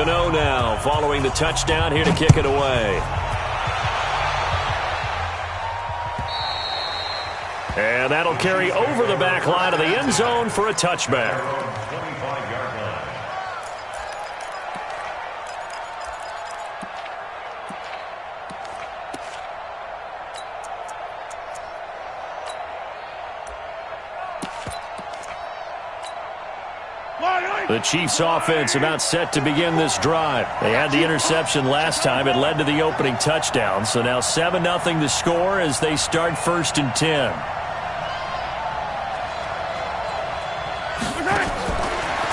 Gano now following the touchdown here to kick it away. And that'll carry over the back line of the end zone for a touchback. The Chiefs offense about set to begin this drive. They had the interception last time. It led to the opening touchdown. So now 7-0 the score as they start 1st and 10.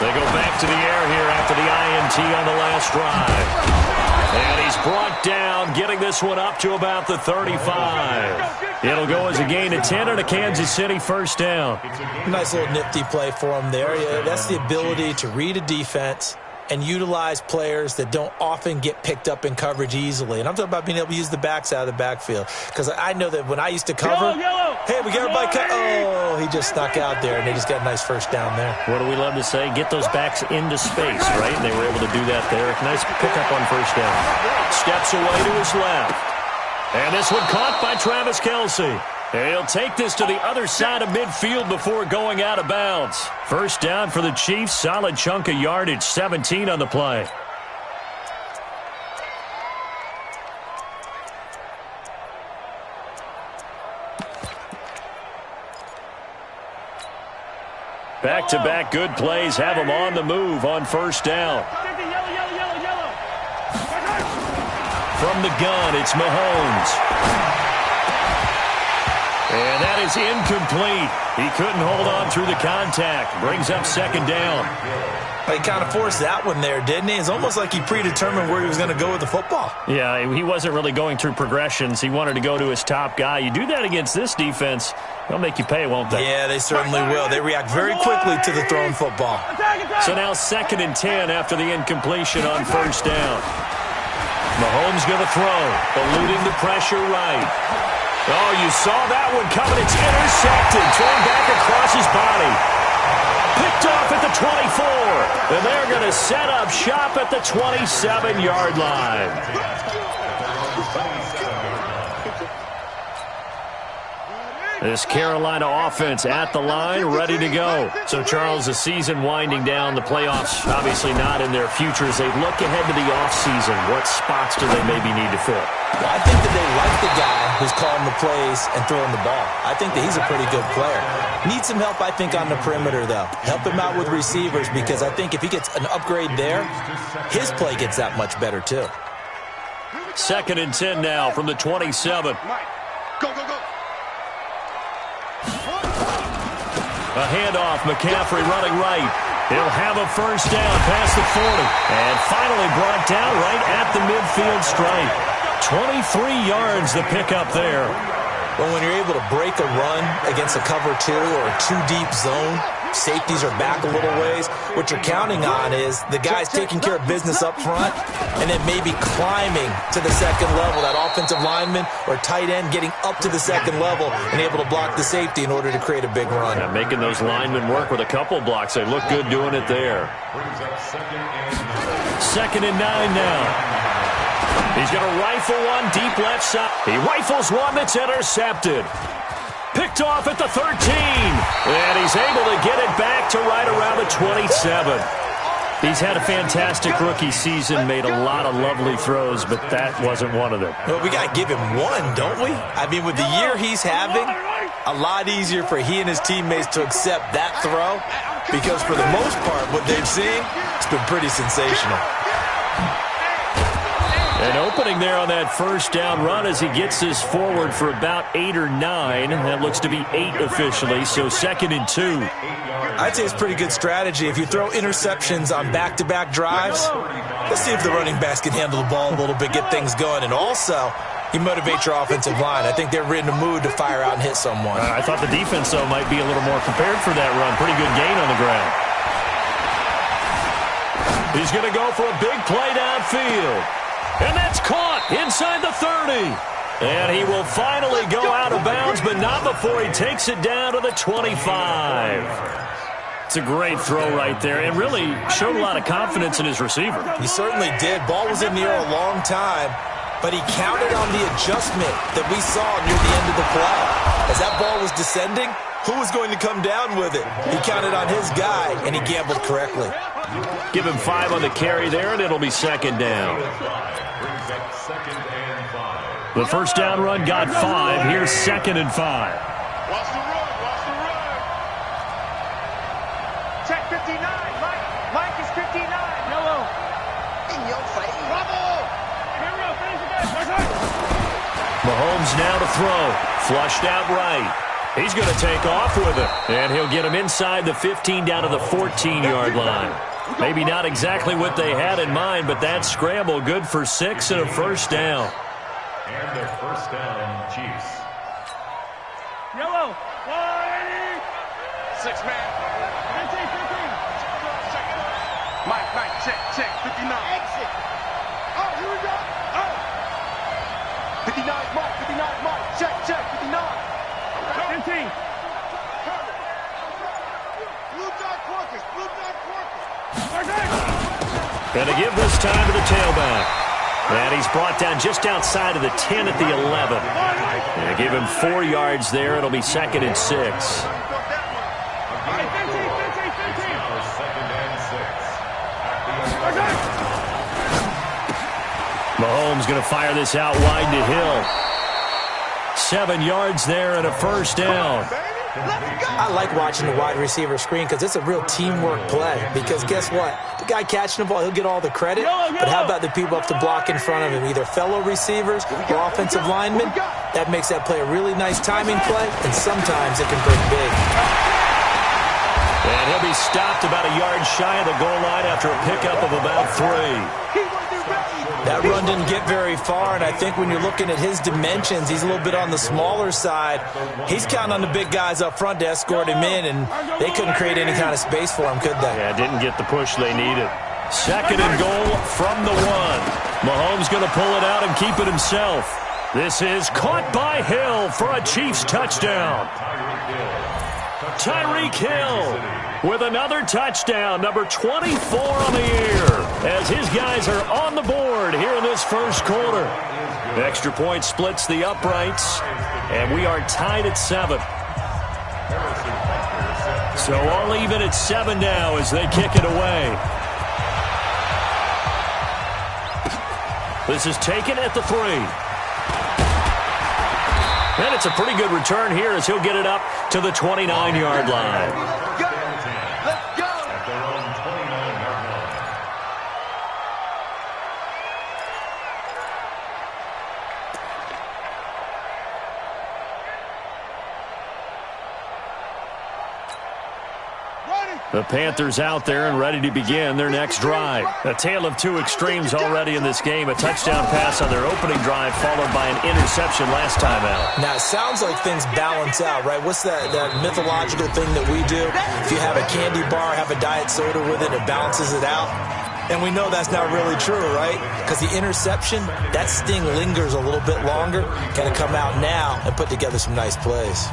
They go back to the air here after the INT on the last drive. And he's brought down, getting this one up to about the 35. It'll go as a gain of 10 and a Kansas City 1st down. Nice little nifty play for him there. Yeah, that's the ability to read a defense and utilize players that don't often get picked up in coverage easily. And I'm talking about being able to use the backs out of the backfield. Because I know that when I used to cover, hey, we got everybody cut. Oh, he just snuck out there, and they just got a nice 1st down there. What do we love to say? Get those backs into space, right? And they were able to do that there. Nice pickup on 1st down. Steps away to his left. And this one caught by Travis Kelce. He'll take this to the other side of midfield before going out of bounds. 1st down for the Chiefs. Solid chunk of yardage. 17 on the play. Back-to-back good plays have him on the move on 1st down. From the gun, it's Mahomes. And that is incomplete. He couldn't hold on through the contact. Brings up 2nd down. He kind of forced that one there, didn't he? It's almost like he predetermined where he was going to go with the football. Yeah, he wasn't really going through progressions. He wanted to go to his top guy. You do that against this defense, they'll make you pay, won't they? Yeah, they certainly will. They react very quickly to the thrown football. So now 2nd and 10 after the incompletion on 1st down. Mahomes going to throw, eluding the pressure right. Oh, you saw that one coming. It's intercepted, thrown back across his body. Picked off at the 24. And they're going to set up shop at the 27-yard line. This Carolina offense at the line, ready to go. So, Charles, the season winding down, the playoffs obviously not in their future. As they look ahead to the offseason, what spots do they maybe need to fill? Well, I think that they like the guy who's calling the plays and throwing the ball. I think that he's a pretty good player. Needs some help, I think, on the perimeter, though. Help him out with receivers, because I think if he gets an upgrade there, his play gets that much better, too. 2nd and 10 now from the 27. Go, go, go. A handoff, McCaffrey running right. He'll have a 1st down past the 40. And finally brought down right at the midfield stripe. 23 yards the pickup there. Well, when you're able to break a run against a cover 2 or a 2-deep zone, safeties are back a little ways. What you're counting on is the guys taking care of business up front and then maybe climbing to the 2nd level. That offensive lineman or tight end getting up to the 2nd level and able to block the safety in order to create a big run. Yeah, making those linemen work with a couple blocks. They look good doing it there. 2nd and 9 now. He's going to rifle one deep left side. He rifles one that's intercepted. Picked off at the 13. And he's able to get it back to right around the 27. He's had a fantastic rookie season, made a lot of lovely throws, but that wasn't one of them. Well, we got to give him one, don't we? I mean, with the year he's having, a lot easier for he and his teammates to accept that throw, because for the most part, what they've seen, it's been pretty sensational. An opening there on that 1st down run as he gets this forward for about 8 or 9. That looks to be 8 officially, so 2nd and 2. I'd say it's pretty good strategy. If you throw interceptions on back-to-back drives, let's see if the running backs can handle the ball a little bit, get things going. And also, you motivate your offensive line. I think they're in the mood to fire out and hit someone. I thought the defense, though, might be a little more prepared for that run. Pretty good gain on the ground. He's going to go for a big play downfield. And that's caught inside the 30. And he will finally go out of bounds, but not before he takes it down to the 25. It's a great throw right there, and really showed a lot of confidence in his receiver. He certainly did. Ball was in the air a long time, but he counted on the adjustment that we saw near the end of the play. As that ball was descending, who was going to come down with it? He counted on his guy, and he gambled correctly. Give him 5 on the carry there, and it'll be second down. The first down run got 5. Here's second and 5. Watch the run. Check 59. Mike is 59. Yellow. In your face. Bravo. Mahomes now to throw. Flushed out right. He's going to take off with it. And he'll get him inside the 15 down to the 14-yard line. Maybe not exactly what they had in mind, but that scramble good for 6 and a first down. And their first down, Chiefs. Yellow. 180. 6 man. 15. Mike, check. 59. Exit. Oh, here we go. Oh. 59, Mike. Check. 59. 15. Blue dot Quarkers. Going to give this time to the tailback. And he's brought down just outside of the 10 at the 11. And give him 4 yards there. It'll be second and 6. Mahomes going to fire this out wide to Hill. 7 yards there and a first down. I like watching the wide receiver screen because it's a real teamwork play. Because guess what? The guy catching the ball, he'll get all the credit. But how about the people up to block in front of him? Either fellow receivers or offensive linemen. That makes that play a really nice timing play, and sometimes it can break big. And he'll be stopped about a yard shy of the goal line after a pickup of about 3. That run didn't get very far, and I think when you're looking at his dimensions, he's a little bit on the smaller side. He's counting on the big guys up front to escort him in, and they couldn't create any kind of space for him, could they? Yeah, didn't get the push they needed. Second and goal from the 1. Mahomes going to pull it out and keep it himself. This is caught by Hill for a Chiefs touchdown. Tyreek Hill with another touchdown, number 24 on the year, as his guys are on the board here in this first quarter. Extra point splits the uprights, and we are tied at 7. So all even at 7 now as they kick it away. This is taken at the 3. And it's a pretty good return here as he'll get it up to the 29-yard line. Let's go. At their own 29-yard line. The Panthers out there and ready to begin their next drive. A tale of 2 extremes already in this game. A touchdown pass on their opening drive followed by an interception last time out. Now, it sounds like things balance out, right? What's that mythological thing that we do? If you have a candy bar, have a diet soda with it, it balances it out. And we know that's not really true, right? Because the interception, that sting lingers a little bit longer. Got to come out now and put together some nice plays.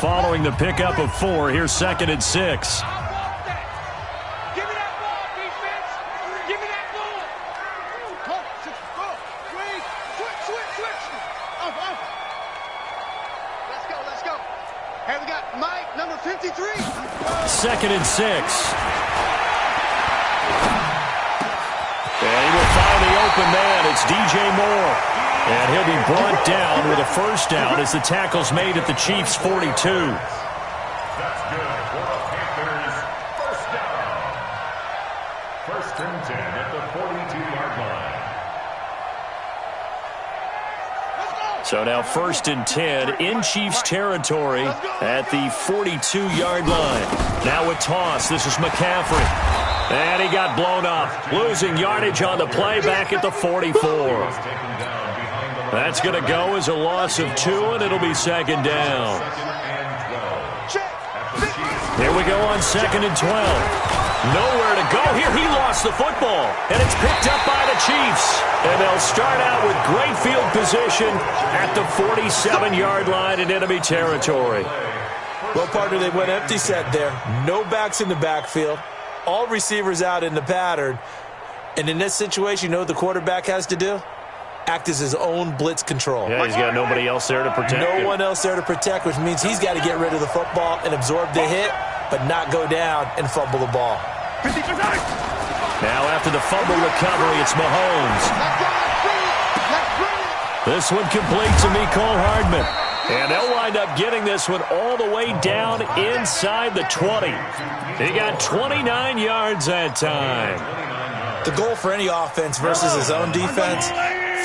Following the pickup of 4, here's second and 6. Give me that ball, defense. Give me that ball. Switch. Let's go. Hey, we got Mike, number 53. Second and 6. And he will find the open man. It's DJ Moore. And he'll be brought down with a first down as the tackle's made at the Chiefs' 42. That's good for the Panthers. First down. First and 10 at the 42-yard line. So now first and 10 in Chiefs territory at the 42-yard line. Now a toss. This is McCaffrey. And he got blown up. Losing yardage on the play back at the 44. That's going to go as a loss of 2, and it'll be second down. Here we go on second and 12. Nowhere to go here. He lost the football, and it's picked up by the Chiefs. And they'll start out with great field position at the 47-yard line in enemy territory. Well, partner, they went empty set there. No backs in the backfield. All receivers out in the pattern. And in this situation, you know what the quarterback has to do? Act as his own blitz control. Yeah, he's got nobody else there to protect him. No one else there to protect, which means he's got to get rid of the football and absorb the hit, but not go down and fumble the ball. Now after the fumble recovery, it's Mahomes. This one complete to Mecole Hardman. And they'll wind up getting this one all the way down inside the 20. He got 29 yards that time. The goal for any offense versus his own defense,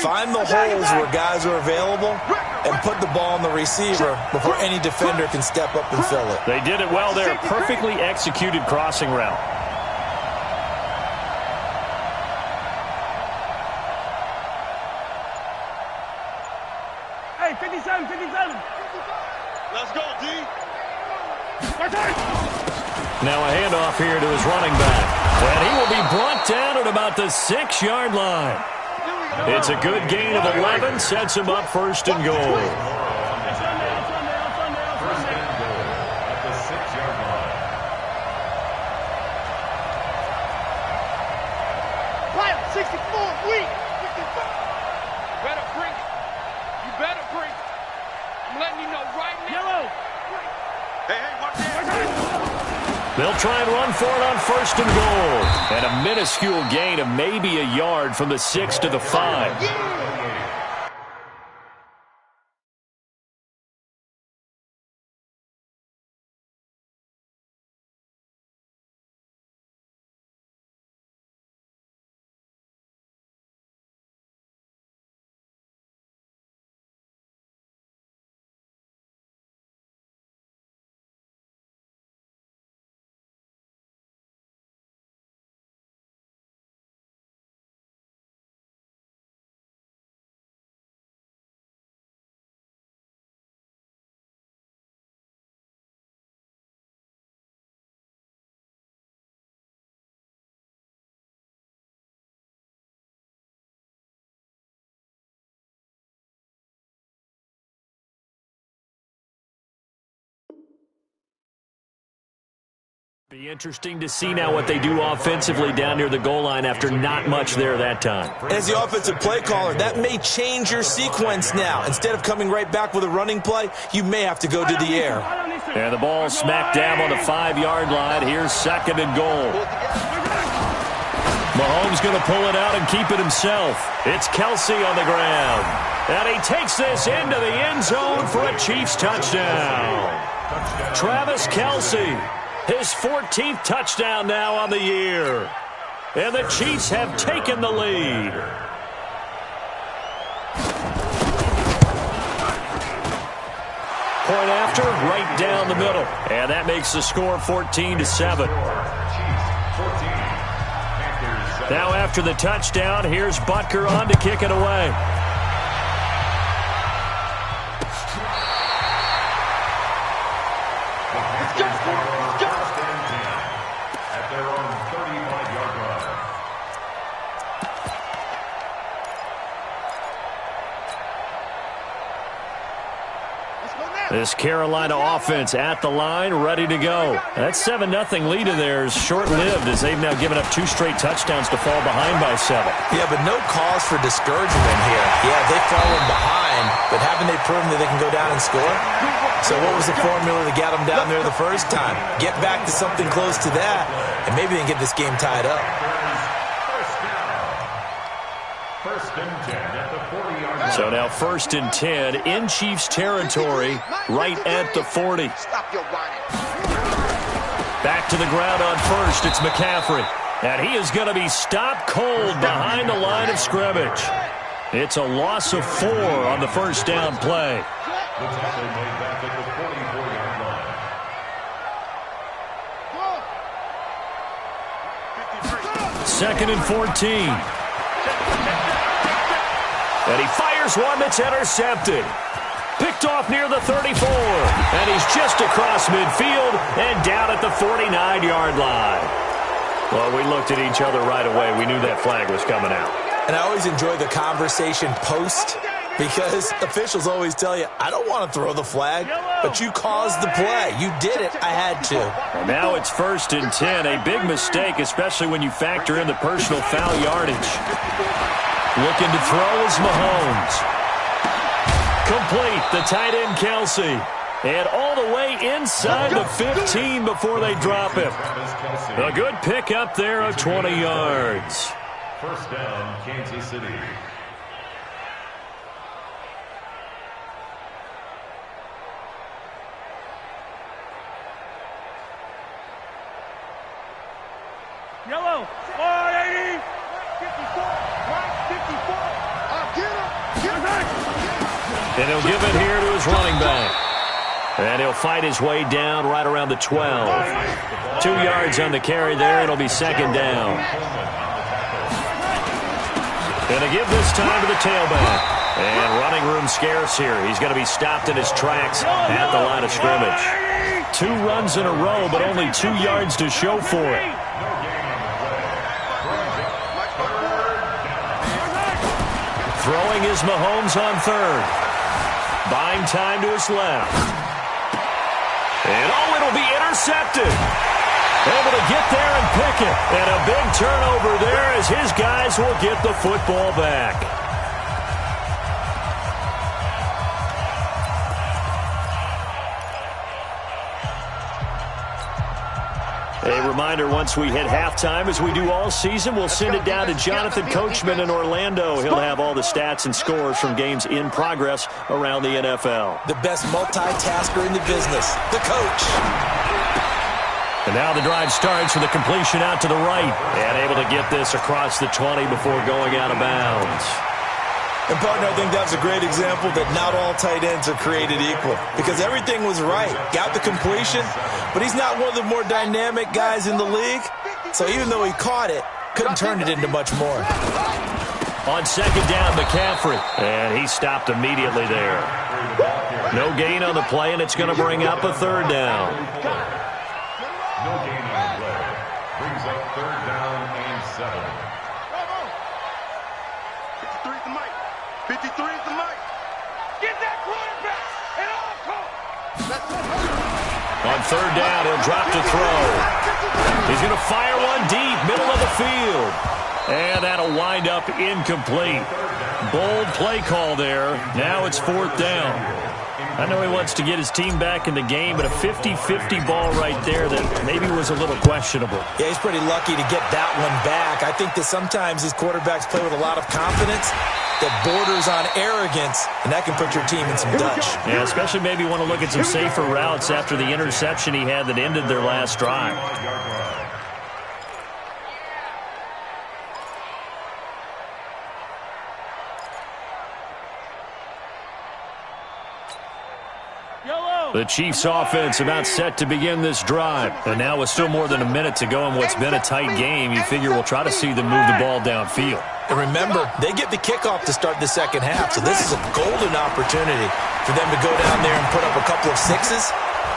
find the holes where guys are available and put the ball on the receiver before any defender can step up and fill it. They did it well there. Perfectly executed crossing route. Hey, 57, 57. Let's go, D. Now a handoff here to his running back. And he will be brought down at about the 6-yard line. It's a good gain of 11. Sets him up first and goal. First and goal at the 6-yard line. Right, 64, weak. 54. Better bring it. You better bring it. I'm letting you know right now. Yellow. Hey, watch that. They'll try and run for it on first and goal. And a minuscule gain of maybe a yard from the 6 to the 5. Be interesting to see now what they do offensively down near the goal line after not much there that time. As the offensive play caller, that may change your sequence now. Instead of coming right back with a running play, you may have to go to the air. And the ball smack dab on the 5-yard line. Here's second and goal. Mahomes going to pull it out and keep it himself. It's Kelsey on the ground. And he takes this into the end zone for a Chiefs touchdown. Travis Kelsey. His 14th touchdown now on the year. And the Chiefs have taken the lead. Point after, right down the middle. And that makes the score 14-7. Now after the touchdown, here's Butker on to kick it away. This Carolina offense at the line, ready to go. That 7-0 lead of theirs short-lived as they've now given up 2 straight touchdowns to fall behind by 7. Yeah, but no cause for discouragement here. Yeah, they've fallen behind, but haven't they proven that they can go down and score? So what was the formula that got them down there the first time? Get back to something close to that, and maybe they can get this game tied up. First and 10 at the 40-yard line. So now first and 10 in Chiefs territory, right at the 40. Back to the ground on first, it's McCaffrey. And he is going to be stopped cold behind the line of scrimmage. It's a loss of 4 on the first down play. The tackle made back at the 44-yard line. Second and 14. And he fires one that's intercepted. Picked off near the 34. And he's just across midfield and down at the 49-yard line. Well, we looked at each other right away. We knew that flag was coming out. And I always enjoy the conversation post Because officials always tell you, I don't want to throw the flag, but you caused the play. You did it. I had to. And now it's 1st and 10. A big mistake, especially when you factor in the personal foul yardage. Looking to throw is Mahomes. Complete. The tight end, Kelsey. And all the way inside the 15 before they drop him. A good pick up there of 20 yards. First down, Kansas City. Yellow, 480, 54, 54. And he'll give it here to his running back. And he'll fight his way down right around the 12. 2 yards on the carry there. It'll be 2nd down. And they give this time to the tailback. And running room scarce here. He's going to be stopped in his tracks at the line of scrimmage. 2 runs in a row, but only 2 yards to show for it. Throwing is Mahomes on 3rd. Buying time to his left. And it'll be intercepted. Able to get there and pick it. And a big turnover there as his guys will get the football back. A reminder, once we hit halftime, as we do all season, we'll send it down to Jonathan Coachman in Orlando. He'll have all the stats and scores from games in progress around the NFL. The best multitasker in the business, the coach. And now the drive starts with a completion out to the right. And able to get this across the 20 before going out of bounds. And, partner, I think that's a great example that not all tight ends are created equal. Because everything was right. Got the completion, but he's not one of the more dynamic guys in the league. So even though he caught it, couldn't turn it into much more. On 2nd down, McCaffrey. And he stopped immediately there. No gain on the play, and it's going to bring up a 3rd down. No gain on the play. Brings up 3rd down and 7. 53 is the mic. 53 is the mic. Get that quarterback at all costs. On 3rd down, he'll drop to throw. He's going to fire one deep, middle of the field. And that'll wind up incomplete. Bold play call there. Now it's 4th down. I know he wants to get his team back in the game, but a 50-50 ball right there that maybe was a little questionable. Yeah, he's pretty lucky to get that one back. I think that sometimes these quarterbacks play with a lot of confidence that borders on arrogance, and that can put your team in some dutch. Yeah, especially maybe want to look at some safer routes after the interception he had that ended their last drive. The Chiefs offense about set to begin this drive. And now with still more than a minute to go in what's been a tight game, you figure we'll try to see them move the ball downfield. And remember, they get the kickoff to start the 2nd half, so this is a golden opportunity for them to go down there and put up a couple of 6s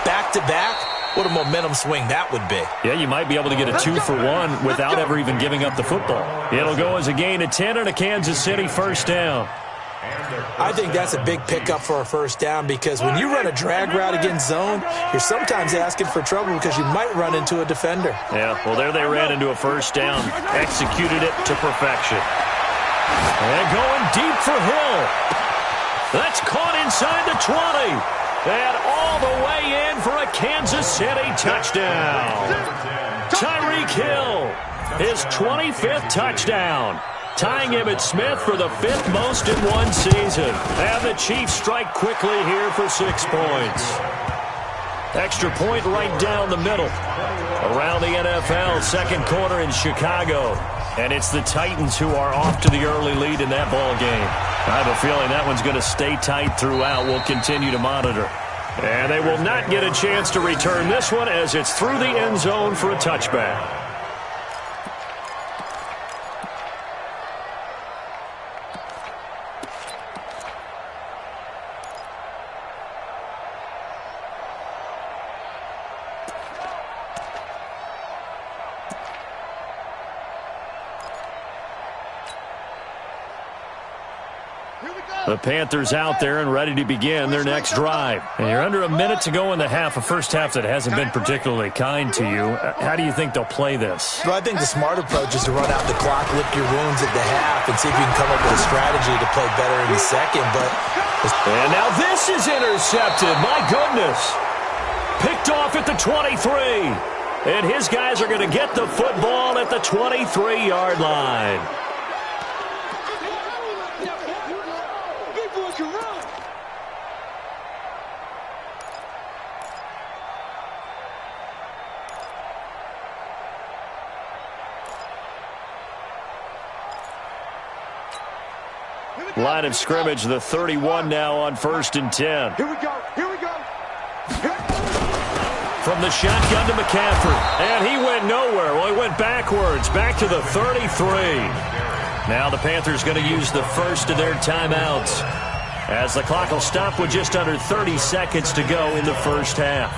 back-to-back. What a momentum swing that would be. Yeah, you might be able to get a 2-for-1 without ever even giving up the football. It'll go as a gain of 10 and a Kansas City 1st down. I think that's a big pickup for a 1st down because when you run a drag route against zone, you're sometimes asking for trouble because you might run into a defender. Yeah, well, there they ran into a 1st down. Executed it to perfection. And going deep for Hill. That's caught inside the 20. And all the way in for a Kansas City touchdown. Tyreek Hill, his 25th touchdown. Tying Emmitt Smith for the 5th most in one season. And the Chiefs strike quickly here for 6 points. Extra point right down the middle. Around the NFL, 2nd quarter in Chicago. And it's the Titans who are off to the early lead in that ball game. I have a feeling that one's going to stay tight throughout. We'll continue to monitor. And they will not get a chance to return this one as it's through the end zone for a touchback. The Panthers out there and ready to begin their next drive. And you're under a minute to go in the half, a first half that hasn't been particularly kind to you. How do you think they'll play this? Well, I think the smart approach is to run out the clock, lick your wounds at the half, and see if you can come up with a strategy to play better in the second. And now this is intercepted. My goodness. Picked off at the 23. And his guys are going to get the football at the 23-yard line. Line of scrimmage, the 31 now on 1st and 10. Here we go. Here we go. From the shotgun to McCaffrey. And he went nowhere. Well, he went backwards, back to the 33. Now the Panthers going to use the first of their timeouts, as the clock will stop with just under 30 seconds to go in the first half.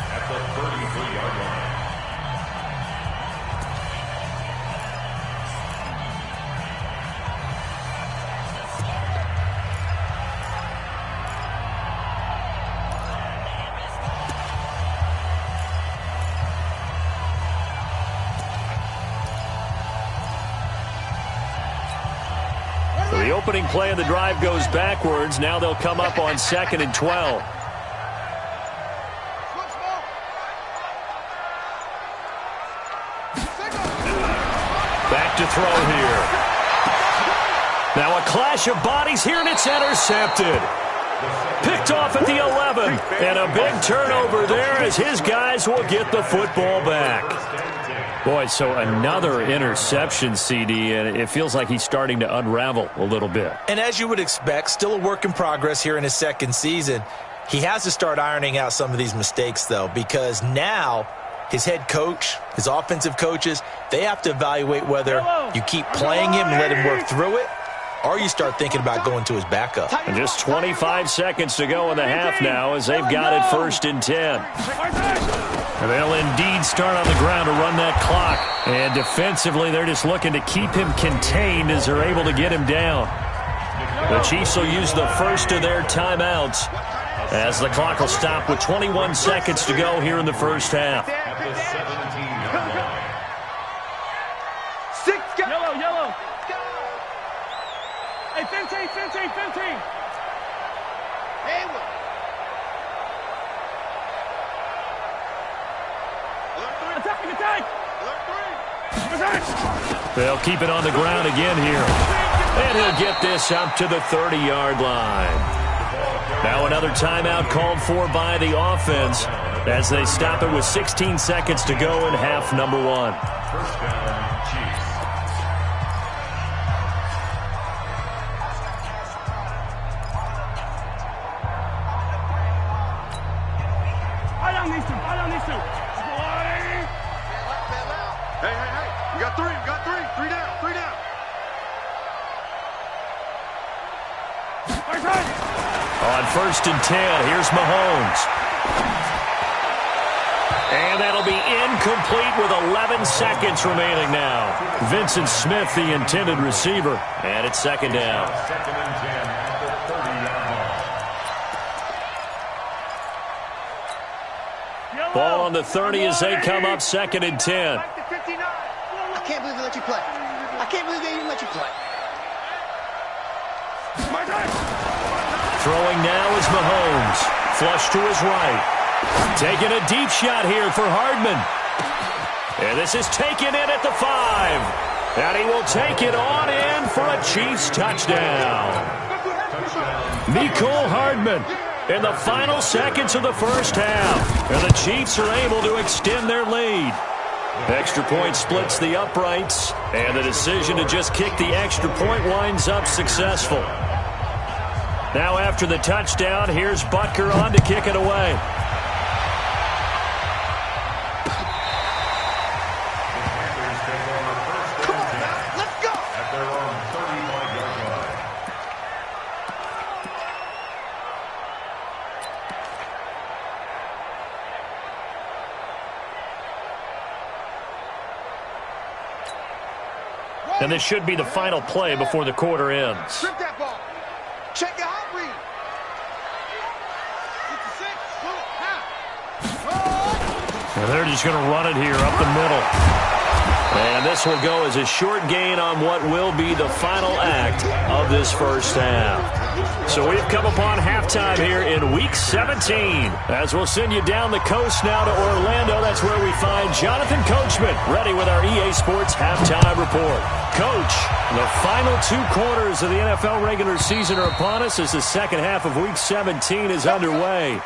The opening play of the drive goes backwards. Now they'll come up on 2nd and 12. Back to throw here. Now a clash of bodies here, and it's intercepted. Picked off at the 11. And a big turnover there as his guys will get the football back. Boy, so another interception, CD, and it feels like he's starting to unravel a little bit. And as you would expect, still a work in progress here in his second season. He has to start ironing out some of these mistakes, though, because now his head coach, his offensive coaches, they have to evaluate whether you keep playing him and let him work through it, or you start thinking about going to his backup. And just 25 seconds to go in the half now as they've got it 1st and 10. And they'll indeed start on the ground to run that clock. And defensively, they're just looking to keep him contained as they're able to get him down. The Chiefs will use the first of their timeouts as the clock will stop with 21 seconds to go here in the first half. Yellow. Hey, 15. They'll keep it on the ground again here. And he'll get this up to the 30-yard line. Now another timeout called for by the offense as they stop it with 16 seconds to go in half number 1. First down, Chiefs. I don't need to. Hey. We got three. Three down. On 1st and 10, here's Mahomes. And that'll be incomplete with 11 seconds remaining now. Vincent Smith, the intended receiver. And it's 2nd down. 2nd and 10 at the 30-yard line. Ball on the 30 as they come up 2nd and 10. I can't believe they let you play. I can't believe they even let you play. Throwing now is Mahomes. Flush to his right. Taking a deep shot here for Hardman. And this is taken in at the 5. And he will take it on in for a Chiefs touchdown. Mecole Hardman in the final seconds of the first half. And the Chiefs are able to extend their lead. Extra point splits the uprights, and the decision to just kick the extra point winds up successful. Now after the touchdown, here's Butker on to kick it away. Come on, now, let's go! At their own 35-yard line. And this should be the final play before the quarter ends. Strip that ball. Check the hot read. 66, pull it, now. And they're just going to run it here up the middle. And this will go as a short gain on what will be the final act of this first half. So we've come upon halftime here in Week 17. As we'll send you down the coast now to Orlando, that's where we find Jonathan Coachman, ready with our EA Sports Halftime Report. Coach, the final 2 quarters of the NFL regular season are upon us as the second half of Week 17 is underway.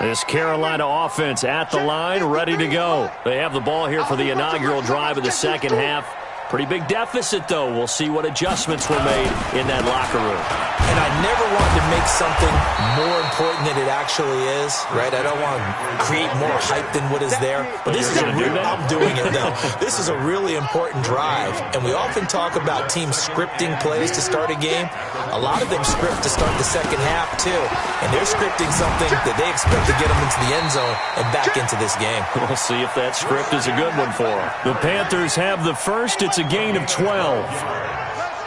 This Carolina offense at the line, ready to go. They have the ball here for the inaugural drive of the second half. Pretty big deficit, though. We'll see what adjustments were made in that locker room. And I never want to make something more important than it actually is, right? I don't want to create more hype than what is there. But this is I'm doing it, though. This is a really important drive. And we often talk about teams scripting plays to start a game. A lot of them script to start the second half, too. And they're scripting something that they expect to get them into the end zone and back into this game. We'll see if that script is a good one for them. The Panthers have the first. It's a gain of 12.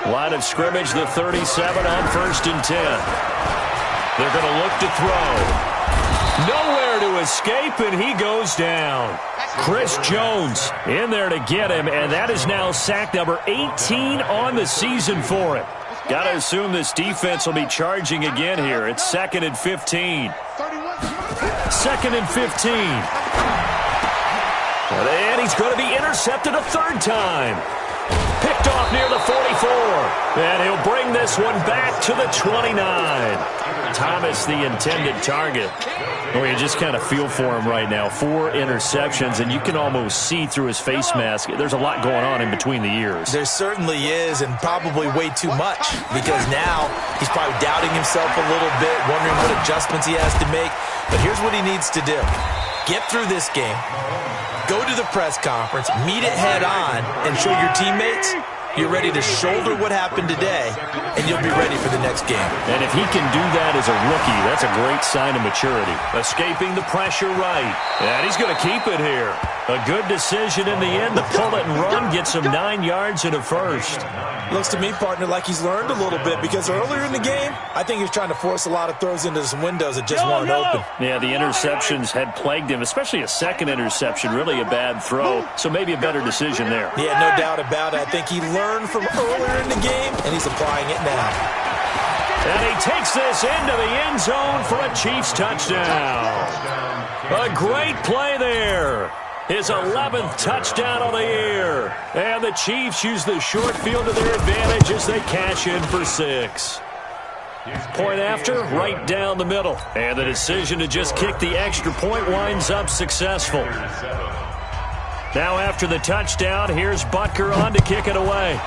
Line of scrimmage, the 37 on 1st and 10. They're going to look to throw. Nowhere to escape, and he goes down. Chris Jones in there to get him, and that is now sack number 18 on the season for him. Got to assume this defense will be charging again here. It's 2nd and 15. 2nd and 15. And he's going to be intercepted a 3rd time. Picked off near the 44. And he'll bring this one back to the 29. Thomas, the intended target. Oh, you just kind of feel for him right now. 4 interceptions, and you can almost see through his face mask. There's a lot going on in between the ears. There certainly is, and probably way too much, because now he's probably doubting himself a little bit, wondering what adjustments he has to make. But here's what he needs to do. Get through this game. Go to the press conference, meet it head on, and show your teammates you're ready to shoulder what happened today, and you'll be ready for the next game. And if he can do that as a rookie, that's a great sign of maturity. Escaping the pressure right. And he's going to keep it here. A good decision in the end to pull it and run, gets him 9 yards and a first. Looks to me, partner, like he's learned a little bit, because earlier in the game, I think he was trying to force a lot of throws into some windows that just weren't open. Yeah, the interceptions had plagued him, especially a second interception, really a bad throw. So maybe a better decision there. Yeah, no doubt about it. I think he learned from earlier in the game, and he's applying it now. And he takes this into the end zone for a Chiefs touchdown. A great play there. His 11th touchdown of the year. And the Chiefs use the short field to their advantage as they cash in for 6. Point after, right down the middle. And the decision to just kick the extra point winds up successful. Now after the touchdown, here's Butker on to kick it away.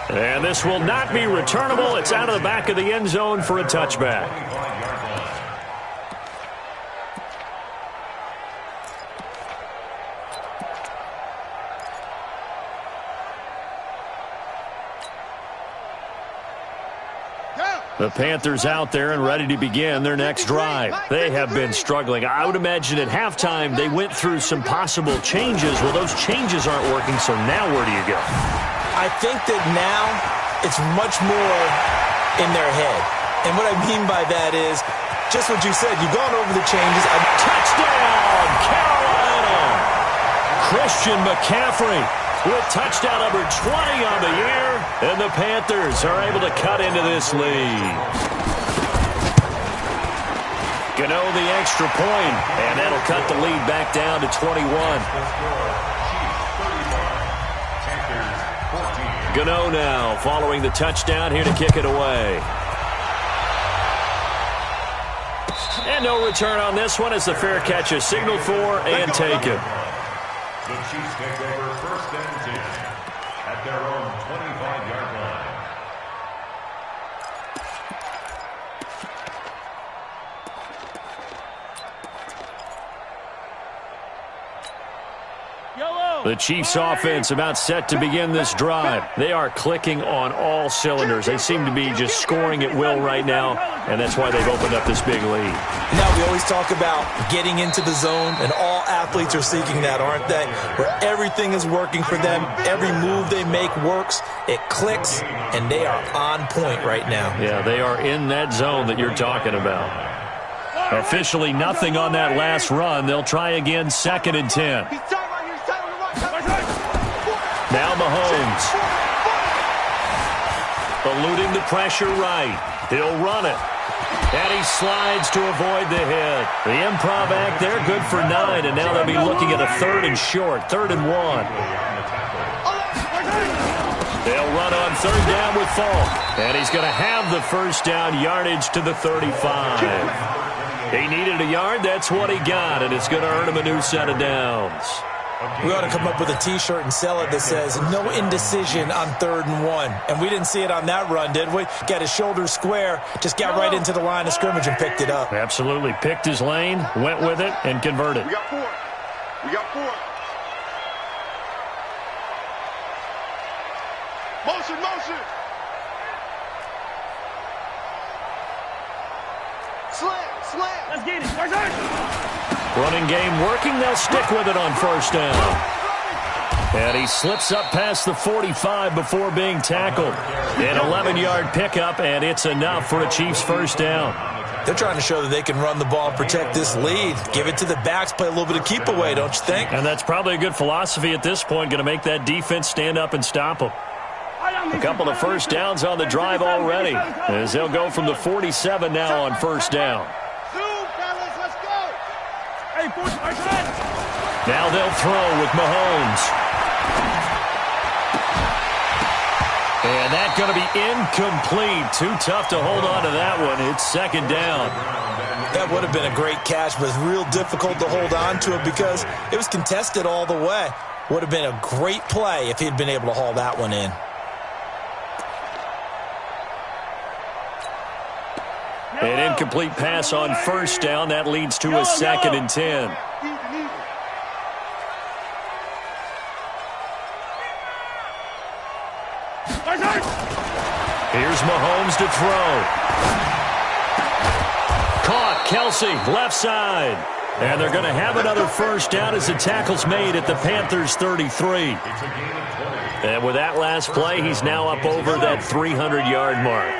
And this will not be returnable. It's out of the back of the end zone for a touchback. The Panthers out there and ready to begin their next drive. They have been struggling. I would imagine at halftime they went through some possible changes. Well, those changes aren't working, so now where do you go? I think that now it's much more in their head. And what I mean by that is just what you said. You've gone over the changes. Touchdown, Carolina! Christian McCaffrey with touchdown number 20 on the year, and the Panthers are able to cut into this lead. Gano the extra point, and that'll cut the lead back down to 21. Gano now following the touchdown here to kick it away. And no return on this one as the fair catch is signaled for and taken. The Chiefs take over 1st and 10 at their own 25-yard line. Yellow! The Chiefs offense about set to begin this drive. They are clicking on all cylinders. They seem to be just scoring at will right now, and that's why they've opened up this big lead. Now, we always talk about getting into the zone, and all athletes are seeking that, aren't they? Where everything is working for them. Every move they make works. It clicks, and they are on point right now. Yeah, they are in that zone that you're talking about. Officially nothing on that last run. They'll try again, 2nd and 10. Now Mahomes. Eluding the pressure right. He'll run it. And he slides to avoid the hit. The improv act there, good for 9. And now they'll be looking at a 3rd and short, 3rd and 1. They'll run on 3rd down with Falk. And he's going to have the first down, yardage to the 35. He needed a yard. That's what he got. And it's going to earn him a new set of downs. We ought to come up with a T-shirt and sell it that says, no indecision on 3rd and 1. And we didn't see it on that run, did we? Got his shoulders square, just got right into the line of scrimmage and picked it up. Absolutely. Picked his lane, went with it, and converted. We got 4. We got 4. Motion, motion. Slam. Let's get it. Running game working. They'll stick with it on 1st down. And he slips up past the 45 before being tackled. An 11-yard pickup, and it's enough for a Chiefs 1st down. They're trying to show that they can run the ball and protect this lead. Give it to the backs, play a little bit of keep away, don't you think? And that's probably a good philosophy at this point, going to make that defense stand up and stop them. A couple of 1st downs on the drive already, as they'll go from the 47 now on 1st down. Now they'll throw with Mahomes. And that's going to be incomplete. Too tough to hold on to that one. It's 2nd down. That would have been a great catch, but it's real difficult to hold on to it because it was contested all the way. Would have been a great play if he'd been able to haul that one in. An incomplete pass on 1st down. That leads to a 2nd and 10. Here's Mahomes to throw. Caught. Kelsey, left side. And they're going to have another 1st down as the tackle's made at the Panthers' 33. And with that last play, he's now up over that 300-yard mark.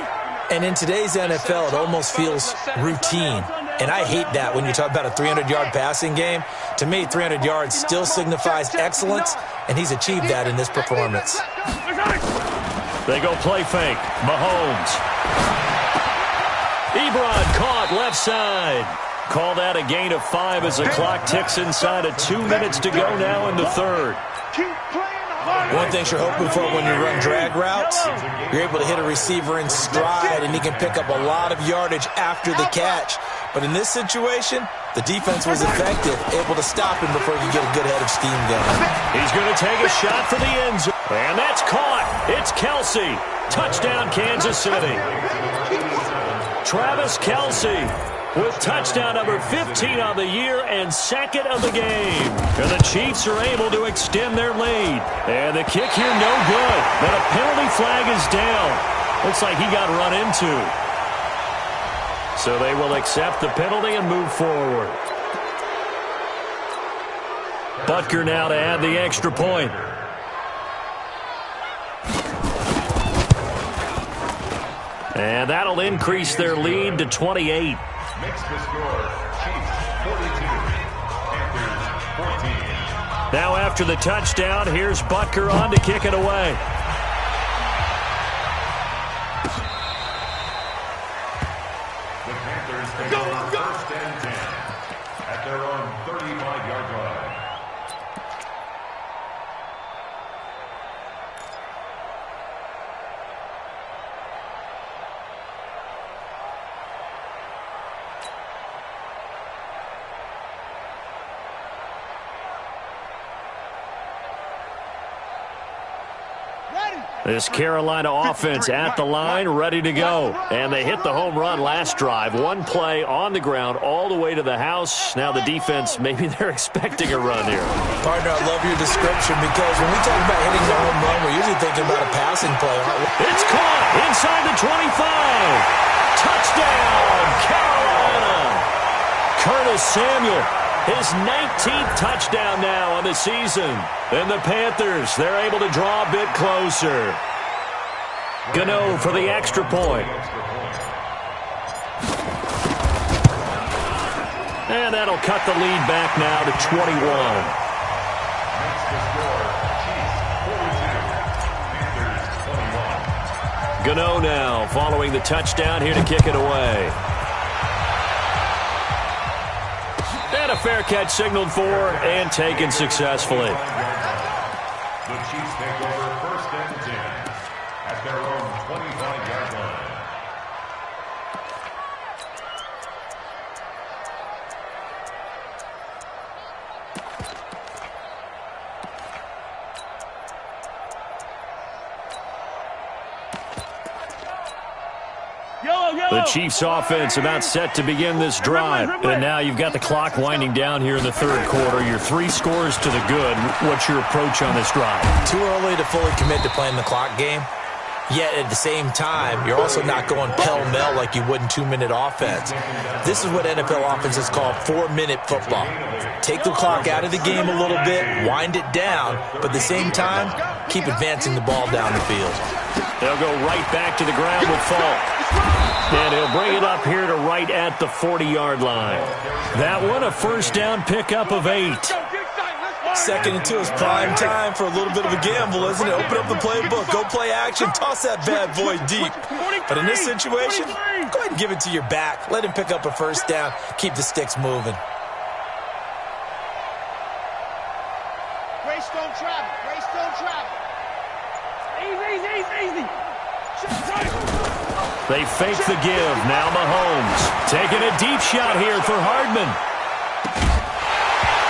And in today's NFL, it almost feels routine. And I hate that when you talk about a 300-yard passing game. To me, 300 yards still signifies excellence, and he's achieved that in this performance. They go play fake. Mahomes. Ebron caught left side. Call that a gain of 5 as the clock ticks inside of 2 minutes to go now in the 3rd. One thing you're hoping for when you run drag routes, you're able to hit a receiver in stride, and he can pick up a lot of yardage after the catch. But in this situation, the defense was effective, able to stop him before he could get a good head of steam going. He's going to take a shot for the end zone. And that's caught. It's Kelsey. Touchdown, Kansas City. Travis Kelsey with touchdown number 15 on the year and 2nd of the game. And the Chiefs are able to extend their lead. And the kick here no good. But a penalty flag is down. Looks like he got run into. So they will accept the penalty and move forward. Butker now to add the extra point. And that'll increase their lead to 28. Makes the score Chiefs 42, Panthers 14. Now after the touchdown, here's Butker on to kick it away. The Panthers take over 1st and 10 at their own 35-yard line. This Carolina offense at the line, ready to go. And they hit the home run last drive. One play on the ground all the way to the house. Now the defense, maybe they're expecting a run here. Partner, I love your description because when we talk about hitting the home run, we're usually thinking about a passing play, aren't we? It's caught inside the 25. Touchdown, Carolina. Curtis Samuel, his 19th touchdown now on the season. And the Panthers, they're able to draw a bit closer. Gano for the extra point. And that'll cut the lead back now to 21. Gano now following the touchdown here to kick it away. And a fair catch signaled for and taken successfully. The Chiefs take over first and 10 at their own 25-yard line. The Chiefs offense about set to begin this drive. And now you've got the clock winding down here in the third quarter. Your 3 scores to the good. What's your approach on this drive? Too early to fully commit to playing the clock game. Yet at the same time, you're also not going pell-mell like you would in 2-minute offense. This is what NFL offenses call 4-minute football. Take the clock out of the game a little bit, wind it down, but at the same time, keep advancing the ball down the field. They'll go right back to the ground with Falk. And he'll bring it up here to right at the 40-yard line. That one, a first down pickup of 8. Second and 2 is prime time for a little bit of a gamble, isn't it? Open up the playbook, go play action, toss that bad boy deep. But in this situation, go ahead and give it to your back. Let him pick up a first down, keep the sticks moving. Greystone travel. Greystone travel. Easy. They fake the give. Now Mahomes taking a deep shot here for Hardman.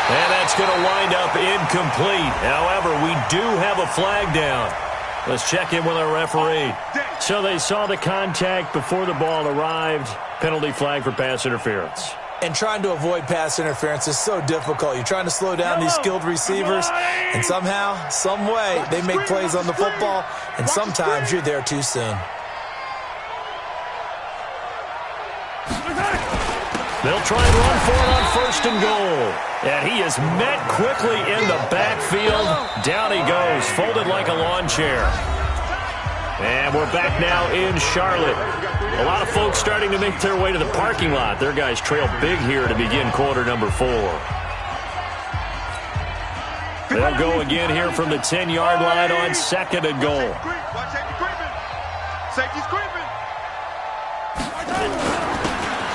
And that's going to wind up incomplete. However, we do have a flag down. Let's check in with our referee. So they saw the contact before the ball arrived. Penalty flag for pass interference. And trying to avoid pass interference is so difficult. You're trying to slow down these skilled receivers, and somehow, some way, they make plays on the football, and sometimes you're there too soon. They'll try and run for it on first and goal. And he is met quickly in the backfield. Down he goes, folded like a lawn chair. And we're back now in Charlotte. A lot of folks starting to make their way to the parking lot. Their guys trail big here to begin quarter number 4. They'll go again here from the 10-yard line on second and goal. Safety's creeping.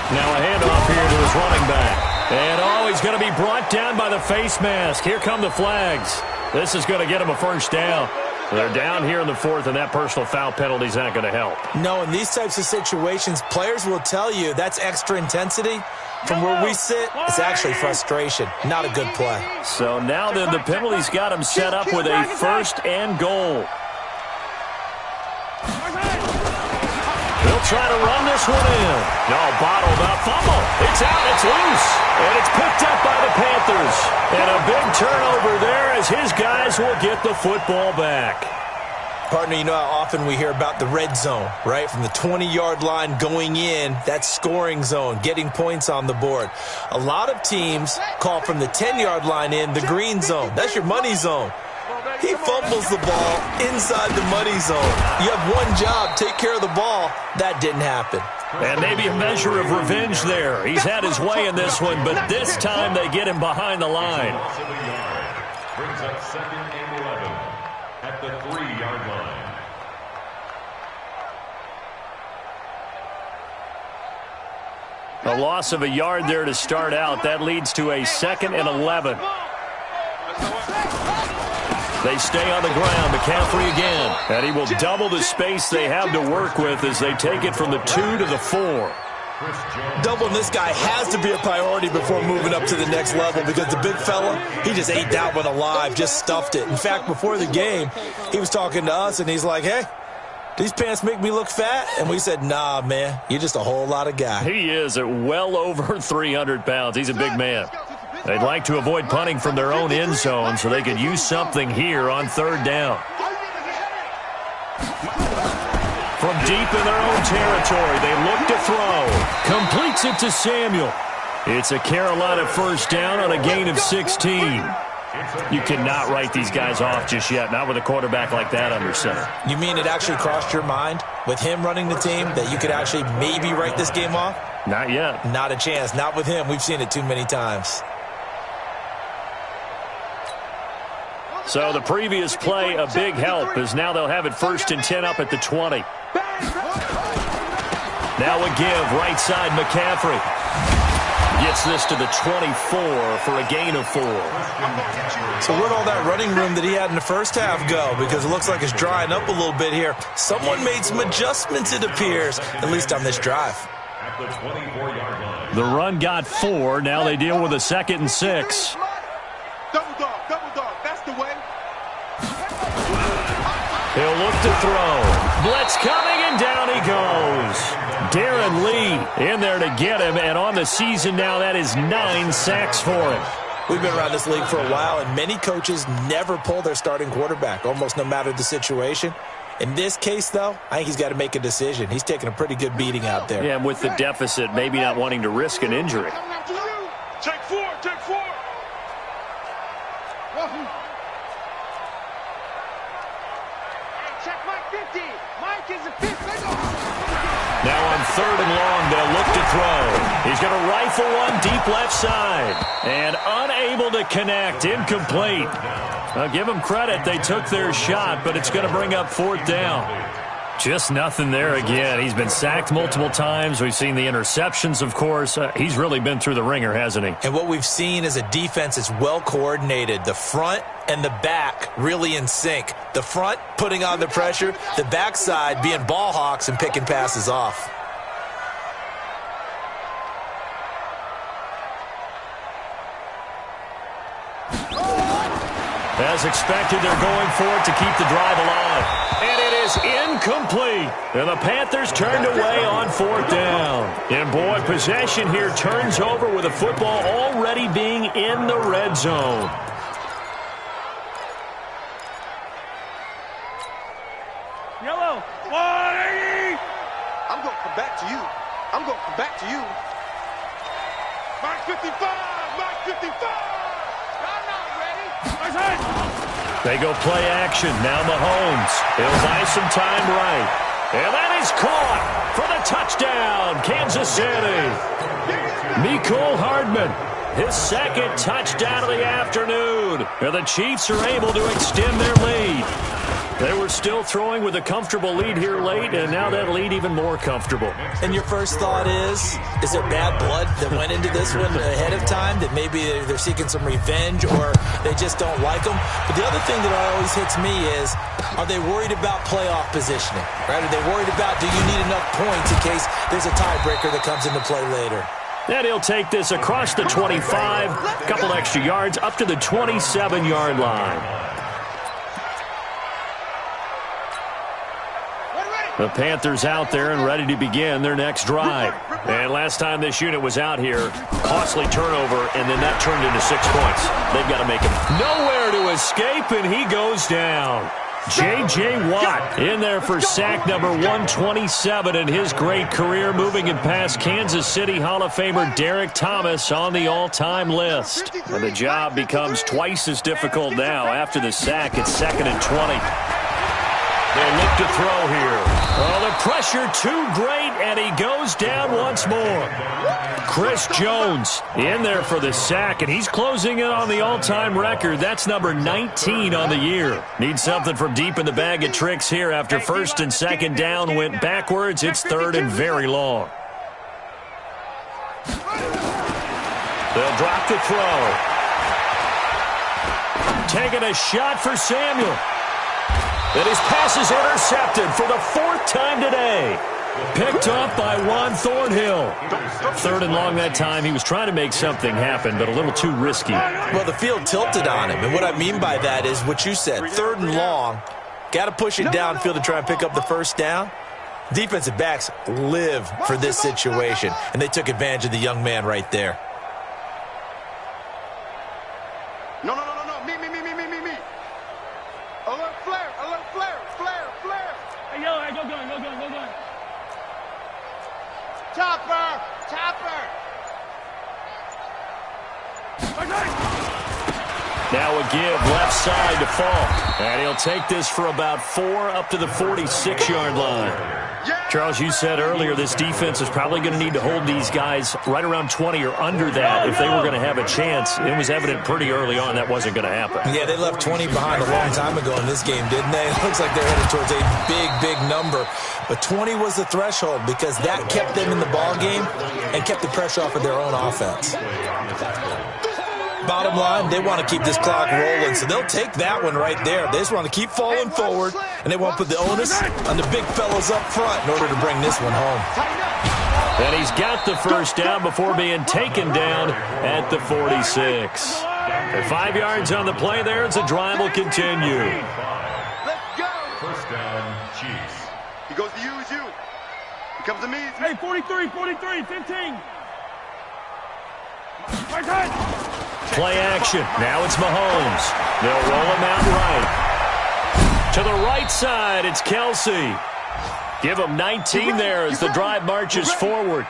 Now a handoff here to his running back. And he's going to be brought down by the face mask. Here come the flags. This is going to get him a first down. They're down here in the 4th, and that personal foul penalty is not going to help. No, in these types of situations, players will tell you that's extra intensity. From where we sit, it's actually frustration. Not a good play. So now then, the penalty's got him set up with a first and goal. They'll try to run this one in. No, bottled up. Fumble. It's out. It's loose. And it's picked up by the Panthers. And a big turnover there as his guys will get the football back. Partner, you know how often we hear about the red zone, right? From the 20-yard line going in, that's scoring zone, getting points on the board. A lot of teams call from the 10-yard line in the green zone. That's your money zone. He fumbles the ball inside the money zone. You have one job, take care of the ball. That didn't happen. And maybe a measure of revenge there. He's had his way in this one, but this time they get him behind the line. Brings up second and 11 at the 3-yard line. A loss of a yard there to start out. That leads to a 2nd and 11. They stay on the ground. McCaffrey again. And he will double the space they have to work with as they take it from the 2 to the 4. Doubling this guy has to be a priority before moving up to the next level because the big fella, he just ate that one alive, just stuffed it. In fact, before the game, he was talking to us, and he's like, hey, these pants make me look fat? And we said, nah, man, you're just a whole lot of guy. He is at well over 300 pounds. He's a big man. They'd like to avoid punting from their own end zone so they could use something here on third down. From deep in their own territory, they look to throw. Completes it to Samuel. It's a Carolina first down on a gain of 16. You cannot write these guys off just yet, not with a quarterback like that under center. You mean it actually crossed your mind with him running the team that you could actually maybe write this game off? Not yet. Not a chance. Not with him. We've seen it too many times. So the previous play, a big help, as now they'll have it 1st and 10 up at the 20. Now a give, right side McCaffrey. Gets this to the 24 for a gain of 4. So where'd all that running room that he had in the first half go? Because it looks like it's drying up a little bit here. Someone made some adjustments, it appears, at least on this drive. At the 24-yard line. The run got 4. Now they deal with a 2nd and 6. Double dog, that's the way. He'll look to throw. Blitz coming, and down he goes. Darren Lee in there to get him, and on the season now, that is 9 sacks for him. We've been around this league for a while, and many coaches never pull their starting quarterback, almost no matter the situation. In this case, though, I think he's got to make a decision. He's taking a pretty good beating out there. Yeah, and with the deficit, maybe not wanting to risk an injury. Take 4. Check Mike 50. Mike is a 50. Now on 3rd and long, they'll look to throw. He's going to rifle one deep left side. And unable to connect. Incomplete. I'll give them credit. They took their shot, but it's going to bring up 4th down. Just nothing there again. He's been sacked multiple times. We've seen the interceptions, of course. He's really been through the ringer, hasn't he? And what we've seen is a defense that's well coordinated. The front and the back really in sync. The front putting on the pressure, the backside being ball hawks and picking passes off. As expected, they're going for it to keep the drive alive. And it is incomplete. And the Panthers turned away on 4th down. And boy, possession here turns over with the football already being in the red zone. Yellow. 180. I'm going to come back to you. Mike 55. They go play action. Now Mahomes. He'll buy some time right. And that is caught for the touchdown, Kansas City. Mecole Hardman, his 2nd touchdown of the afternoon. And the Chiefs are able to extend their lead. They were still throwing with a comfortable lead here late, and now that lead even more comfortable. And your first thought is there bad blood that went into this one ahead of time, that maybe they're seeking some revenge or they just don't like them? But the other thing that always hits me is, are they worried about playoff positioning? Right? Are they worried about, do you need enough points in case there's a tiebreaker that comes into play later? And he'll take this across the 25, a couple extra yards, up to the 27-yard line. The Panthers out there and ready to begin their next drive. And last time this unit was out here, costly turnover, and then that turned into 6 points. They've got to make him nowhere to escape, and he goes down. J.J. Watt in there for sack number 127 in his great career, moving it past Kansas City Hall of Famer Derek Thomas on the all-time list. And the job becomes twice as difficult now after the sack. It's 2nd and 20. They look to throw here. Oh, the pressure too great, and he goes down once more. Chris Jones in there for the sack, and he's closing in on the all-time record. That's number 19 on the year. Need something from deep in the bag of tricks here after 1st and 2nd down went backwards. It's 3rd and very long. They'll drop to throw. Taking a shot for Samuel. And his pass is intercepted for the 4th time today. Picked up by Juan Thornhill. 3rd and long that time. He was trying to make something happen, but a little too risky. Well, the field tilted on him, and what I mean by that is what you said, 3rd and long. Got to push it downfield to try and pick up the first down. Defensive backs live for this situation, and they took advantage of the young man right there. No. Me. Alert flare. Hey, yo, go gun. Chopper. Now a give left side to Falk. And he'll take this for about 4 up to the 46-yard line. Charles, you said earlier this defense is probably going to need to hold these guys right around 20 or under that if they were going to have a chance. It was evident pretty early on that wasn't going to happen. Yeah, they left 20 behind a long time ago in this game, didn't they? It looks like they're headed towards a big number. But 20 was the threshold because that kept them in the ball game and kept the pressure off of their own offense. Bottom line, they want to keep this clock rolling, so they'll take that one right there. They just want to keep falling forward, and they won't put the onus on the big fellas up front in order to bring this one home. And he's got the first down before being taken down at the 46. At 5 yards on the play there, as the drive will continue. Let's go. First down, Chiefs. He goes to use you. He comes to me. Hey, 43, 15. My time. Play action. Now it's Mahomes. They'll roll him out right. To the right side, it's Kelsey. Give him 19 there as the drive marches forward.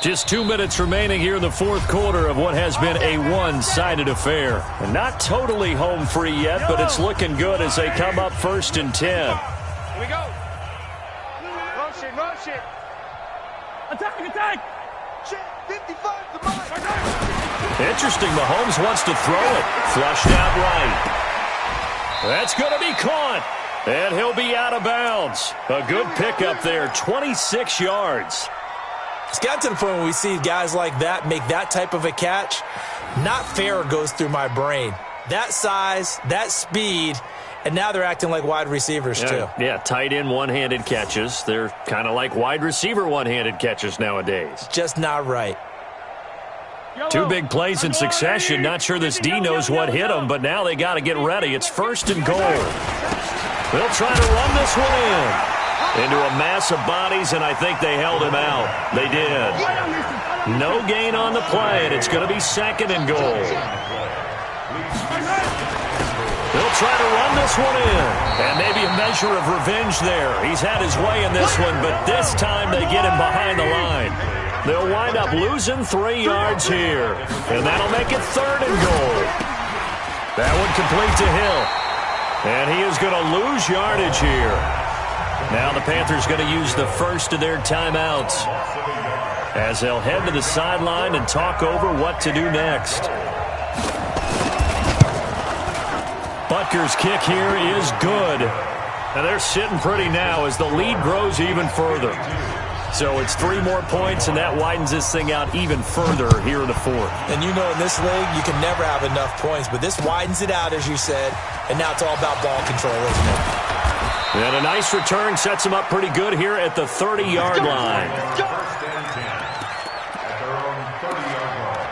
Just 2 minutes remaining here in the 4th quarter of what has been a one-sided affair. And not totally home free yet, but it's looking good as they come up 1st and 10. Here we go. Motion. Attack. Shit, 55 to mine. Interesting, Mahomes wants to throw it. Flushed out right. That's going to be caught. And he'll be out of bounds. A good pickup there, 26 yards. It's got to the point when we see guys like that make that type of a catch, not fair goes through my brain. That size, that speed, and now they're acting like wide receivers too. Yeah, tight end one-handed catches. They're kind of like wide receiver one-handed catches nowadays. Just not right. 2 big plays in succession. Not sure this D knows what hit them, but now they got to get ready. It's 1st and goal. They'll try to run this one into a mass of bodies, and I think they held him out. They did. No gain on the play, and it's going to be 2nd and goal. They'll try to run this one in, and maybe a measure of revenge there. He's had his way in this one, but this time they get him behind the line. They'll wind up losing 3 yards here, and that'll make it 3rd and goal. That one complete to Hill, and he is going to lose yardage here. Now the Panthers going to use the first of their timeouts as they'll head to the sideline and talk over what to do next. Butker's kick here is good. And they're sitting pretty now as the lead grows even further. So it's 3 more points, and that widens this thing out even further here in the 4th. And you know in this league, you can never have enough points, but this widens it out, as you said, and now it's all about ball control, isn't it? And a nice return sets them up pretty good here at the 30-yard line. First and 10 at their own 30-yard line.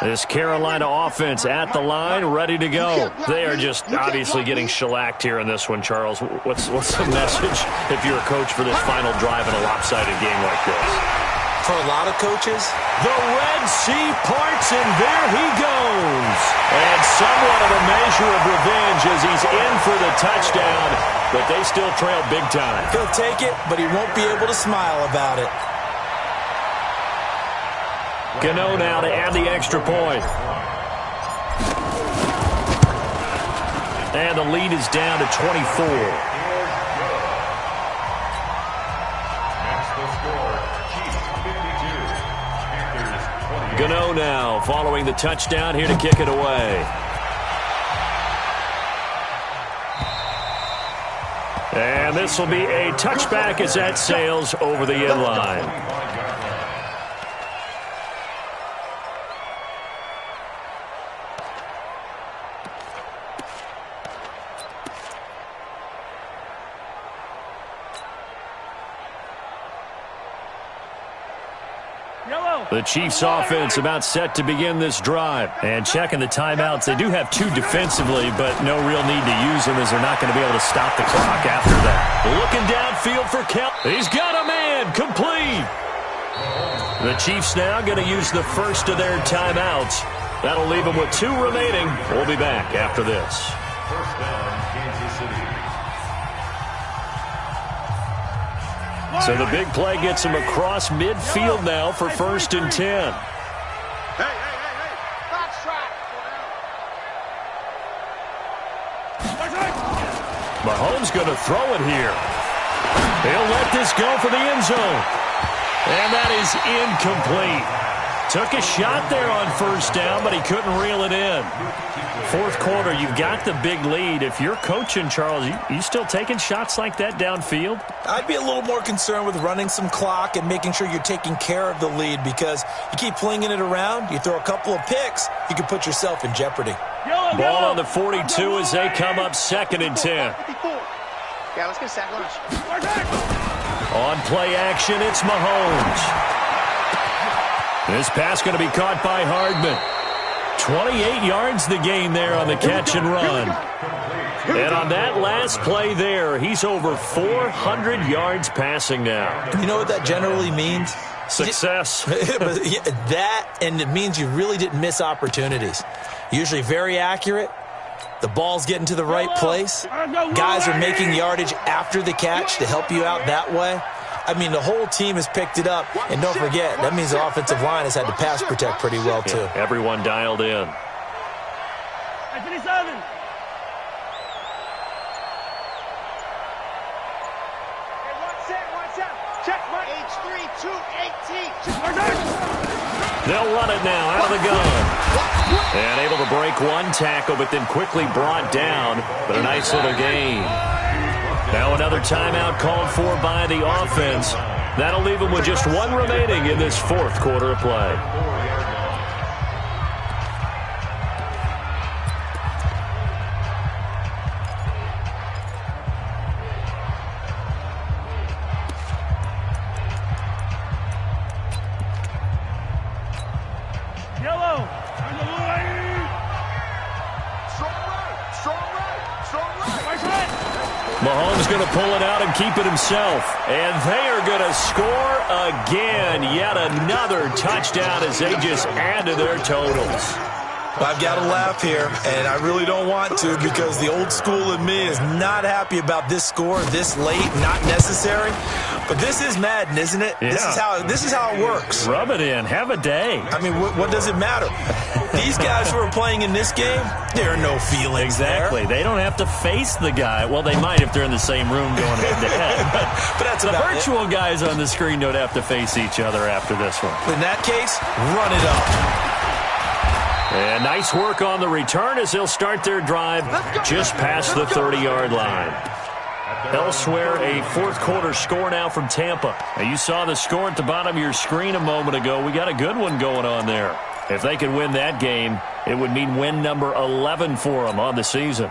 This Carolina offense at the line, ready to go. They are just obviously getting shellacked here in this one, Charles. What's the message if you're a coach for this final drive in a lopsided game like this? For a lot of coaches, the Red Sea parts, and there he goes. And somewhat of a measure of revenge as he's in for the touchdown, but they still trail big time. he'll take it, but he won't be able to smile about it. Gano now to add the extra point. And the lead is down to 24. That's the score. Chiefs 52. Panthers 28. Gano now following the touchdown here to kick it away. And this will be a touchback as that sails over the end line. The Chiefs offense about set to begin this drive. And checking the timeouts, they do have 2 defensively, but no real need to use them as they're not going to be able to stop the clock after that. Looking downfield for Kelly. He's got a man, complete. The Chiefs now going to use the first of their timeouts. That'll leave them with 2 remaining. We'll be back after this. First down, Kansas City. So the big play gets him across midfield now for 1st and 10. Hey. Box track. Mahomes going to throw it here. He'll let this go for the end zone. And that is incomplete. Took a shot there on 1st down, but he couldn't reel it in. 4th quarter, you've got the big lead. If you're coaching, Charles, you still taking shots like that downfield? I'd be a little more concerned with running some clock and making sure you're taking care of the lead, because you keep flinging it around, you throw a couple of picks, you can put yourself in jeopardy. Ball on the 42 as they come up 2nd and 10. Yeah, let's get a sack lunch. On play action, it's Mahomes. This pass going to be caught by Hardman. 28 yards the gain there on the catch and run. And on that last play there, he's over 400 yards passing now. You know what that generally means? Success. That, and it means you really didn't miss opportunities. Usually very accurate. The ball's getting to the right place. Guys are making yardage after the catch to help you out that way. I mean, the whole team has picked it up. And don't forget, that means the offensive line has had to pass protect pretty well, too. Yeah, everyone dialed in. 57. Check my H3-218. They'll run it now out of the gun. And able to break one tackle, but then quickly brought down. But a nice little gain. Now another timeout called for by the offense. That'll leave them with just 1 remaining in this 4th quarter of play. Yellow. Mahomes going to pull it out and keep it himself. And they are going to score again. Yet another touchdown as they just add to their totals. I've got to laugh here, and I really don't want to, because the old school in me is not happy about this score this late, not necessary. But this is Madden, isn't it? Yeah. This is how it works. Rub it in. Have a day. I mean, what does it matter? These guys who are playing in this game, there are no feelings Exactly. there. They don't have to face the guy. Well, they might if they're in the same room going head-to-head. But that's the about virtual guys on the screen don't have to face each other after this one. In that case, run it up. And nice work on the return as they'll start their drive just past the 30-yard line. Elsewhere, a 4th quarter score now from Tampa. Now, you saw the score at the bottom of your screen a moment ago. We got a good one going on there. If they could win that game, it would mean win number 11 for them on the season.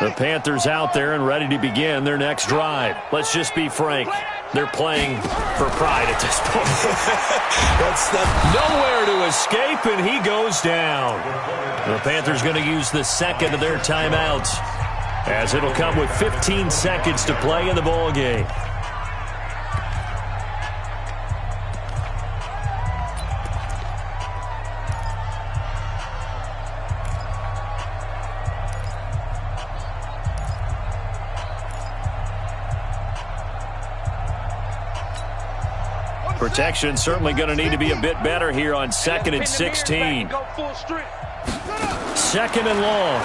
The Panthers out there and ready to begin their next drive. Let's just be frank. They're playing for pride at this point. That's nowhere to escape, and he goes down. The Panthers going to use the 2nd of their timeouts, as it'll come with 15 seconds to play in the ball game. Protection certainly going to need to be a bit better here on 2nd and 16. 2nd and long.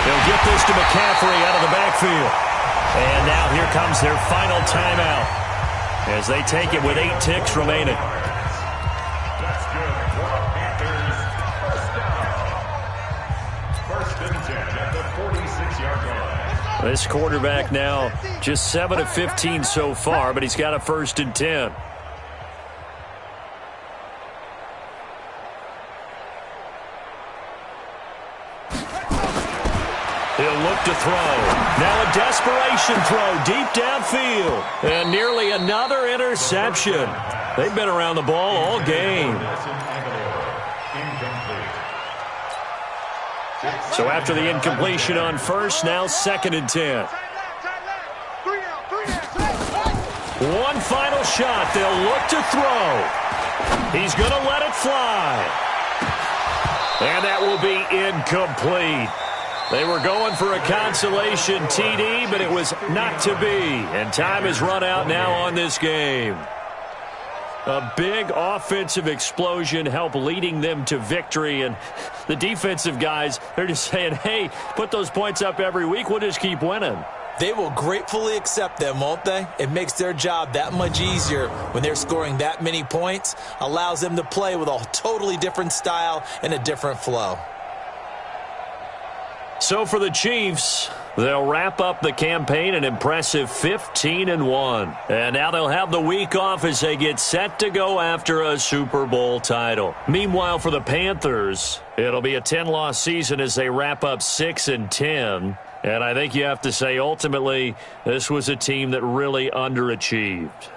They'll get this to McCaffrey out of the backfield. And now here comes their final timeout as they take it with 8 ticks remaining. That's good for the Panthers. First down. 1st and 10 at the 46-yard line. This quarterback now just 7 of 15 so far, but he's got a 1st and 10. He'll look to throw. Now a desperation throw deep downfield. And nearly another interception. They've been around the ball all game. So after the incompletion on 1st, now 2nd and 10. One final shot. They'll look to throw. He's going to let it fly. And that will be incomplete. They were going for a consolation TD, but it was not to be. And time has run out now on this game. A big offensive explosion helped leading them to victory. And the defensive guys, they're just saying, hey, put those points up every week. We'll just keep winning. They will gratefully accept them, won't they? It makes their job that much easier when they're scoring that many points. Allows them to play with a totally different style and a different flow. So for the Chiefs, they'll wrap up the campaign an impressive 15-1. And now they'll have the week off as they get set to go after a Super Bowl title. Meanwhile, for the Panthers, it'll be a 10-loss season as they wrap up 6-10. And I think you have to say, ultimately, this was a team that really underachieved.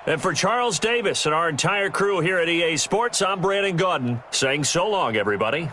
And for Charles Davis and our entire crew here at EA Sports, I'm Brandon Gaudin saying so long, everybody.